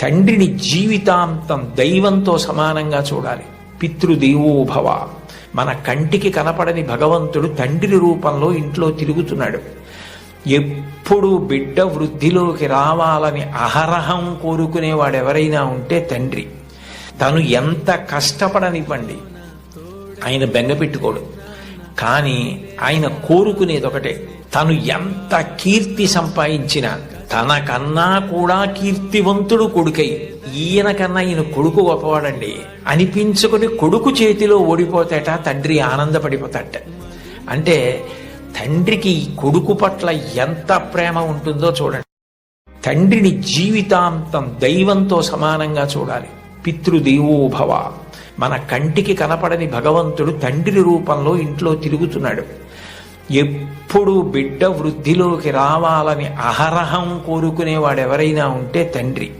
తండ్రిని జీవితాంతం దైవంతో సమానంగా చూడాలి. పితృదేవోభవ. మన కంటికి కనపడని భగవంతుడు తండ్రి రూపంలో ఇంట్లో తిరుగుతున్నాడు. ఎప్పుడు బిడ్డ వృద్ధిలోకి రావాలని అహరహం కోరుకునేవాడు ఎవరైనా ఉంటే తండ్రి. తను ఎంత కష్టపడనివ్వండి, ఆయన బెంగపెట్టుకోడు. కానీ ఆయన కోరుకునేది ఒకటే, తను ఎంత కీర్తి సంపాదించినా తనకన్నా కూడా కీర్తివంతుడు కొడుకై, ఈయన కన్నా ఈయన కొడుకు గొప్పవాడండి అనిపించుకుని కొడుకు చేతిలో ఓడిపోతేట తండ్రి ఆనందపడిపోతాట. అంటే తండ్రికి ఈ కొడుకు పట్ల ఎంత ప్రేమ ఉంటుందో చూడండి. తండ్రిని జీవితాంతం దైవంతో సమానంగా చూడాలి. పితృదేవోభవ. మన కంటికి కనపడని భగవంతుడు తండ్రి రూపంలో ఇంట్లో తిరుగుతున్నాడు. ఎప్పుడు బిడ్డ వృద్ధిలోకి రావాలని అహరహం కోరుకునేవాడు ఎవరైనా ఉంటే తండ్రి.